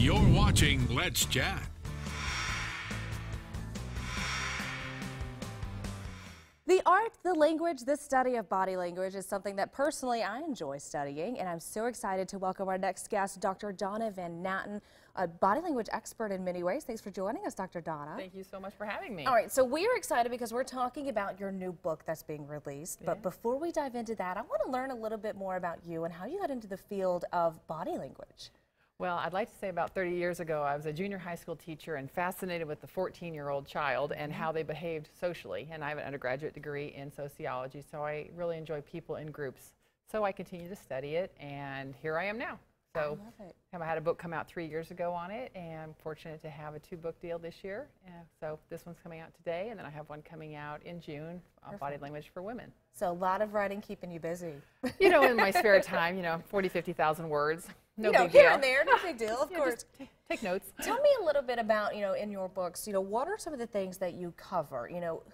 You're watching Let's Chat. The art, the language, the study of body language is something that personally I enjoy studying, and I'm so excited to welcome our next guest, Dr. Donna Van Natten, a body language expert in many ways. Thanks for joining us, Dr. Donna. Thank you so much for having me. All right, so we are excited because we're talking about your new book that's being released, but before we dive into that, I want to learn a little bit more about you and how you got into the field of body language. Well, I'd like to say about 30 years ago, I was a junior high school teacher and fascinated with the 14-year-old child and how they behaved socially. And I have an undergraduate degree in sociology, so I really enjoy people in groups. So I continue to study it, and here I am now. So I had a book come out 3 years ago on it, and I'm fortunate to have a 2-book deal this year. So this one's coming out today, and then I have one coming out in June on body language for women. So a lot of writing keeping you busy. You know, in my spare time, 40, 50,000 words. No big here deal. and there, no big deal, of course. Take notes. Tell me a little bit about, in your books, what are some of the things that you cover?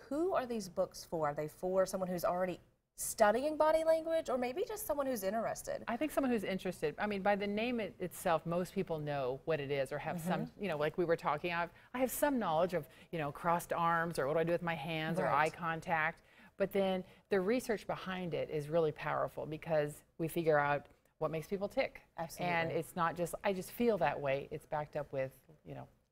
Who are these books for? Are they for someone who's already studying body language, or maybe just someone who's interested? I think someone who's interested. I mean, by the name itself, most people know what it is or have some, like we were talking, I have some knowledge of, crossed arms or what do I do with my hands or eye contact. But then the research behind it is really powerful because we figure out what makes people tick. Absolutely. And it's not just, I just feel that way. It's backed up with,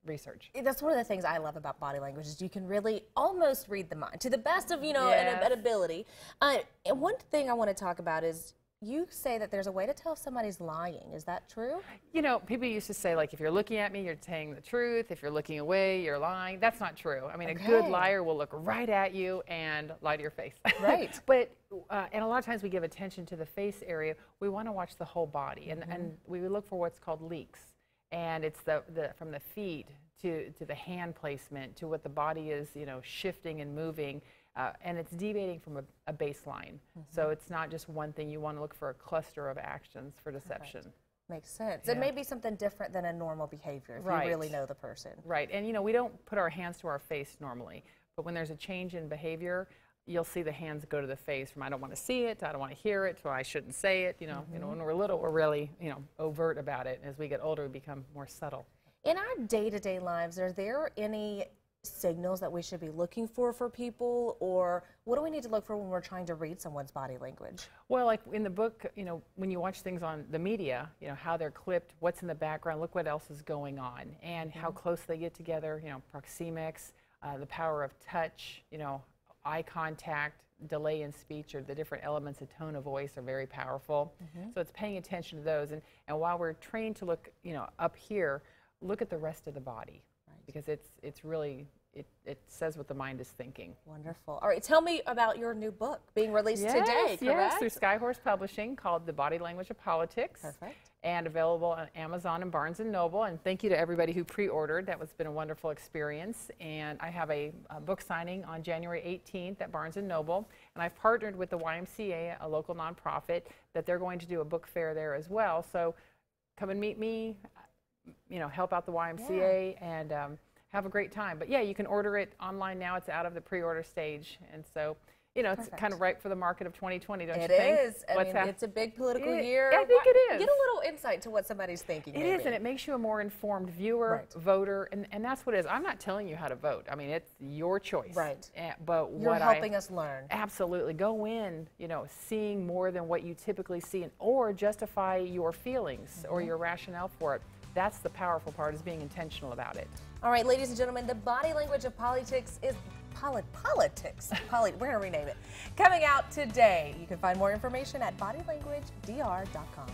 research. That's one of the things I love about body language is you can really almost read the mind to the best of, Yes. an ability. And one thing I want to talk about is you say that there's a way to tell if somebody's lying. Is that true? People used to say, like, if you're looking at me, you're saying the truth. If you're looking away, you're lying. That's not true. I mean, a good liar will look right at you and lie to your face. Right. But, and a lot of times we give attention to the face area. We want to watch the whole body. And we look for what's called leaks. And it's from the feet to the hand placement to what the body is, shifting and moving. And it's deviating from a baseline. So it's not just one thing. You want to look for a cluster of actions for deception. Makes sense. It may be something different than a normal behavior if you really know the person. Right. And, we don't put our hands to our face normally. But when there's a change in behavior, you'll see the hands go to the face from I don't want to see it, to I don't want to hear it, to I shouldn't say it. When we're little, we're really, overt about it. As we get older, we become more subtle. In our day-to-day lives, are there any signals that we should be looking for people, or what do we need to look for when we're trying to read someone's body language? Well, like in the book, when you watch things on the media, how they're clipped, what's in the background, look what else is going on, and how close they get together, proxemics, the power of touch, eye contact, delay in speech, or the different elements of tone of voice are very powerful. So it's paying attention to those. And while we're trained to look, up here, look at the rest of the body. Because it's really, it says what the mind is thinking. Wonderful. All right, tell me about your new book being released today, correct? Yes, through Skyhorse Publishing, called The Body Language of Politics. Perfect. And available on Amazon and Barnes & Noble. And thank you to everybody who pre-ordered. That has been a wonderful experience. And I have a book signing on January 18th at Barnes & Noble. And I've partnered with the YMCA, a local nonprofit, that they're going to do a book fair there as well. So come and meet me. Help out the YMCA and have a great time. But yeah, you can order it online now. It's out of the pre-order stage. And so, it's kind of right for the market of 2020, don't you think? It is. I mean, it's a big political year. I think it is. Get a little insight to what somebody's thinking. It is, and it makes you a more informed viewer, voter, and that's what it is. I'm not telling you how to vote. I mean, it's your choice. Right. But you're helping us learn. Absolutely. Go in, seeing more than what you typically see, or justify your feelings or your rationale for it. That's the powerful part, is being intentional about it. All right, ladies and gentlemen, the body language of politics is politics. We're going to rename it. Coming out today. You can find more information at bodylanguagedr.com.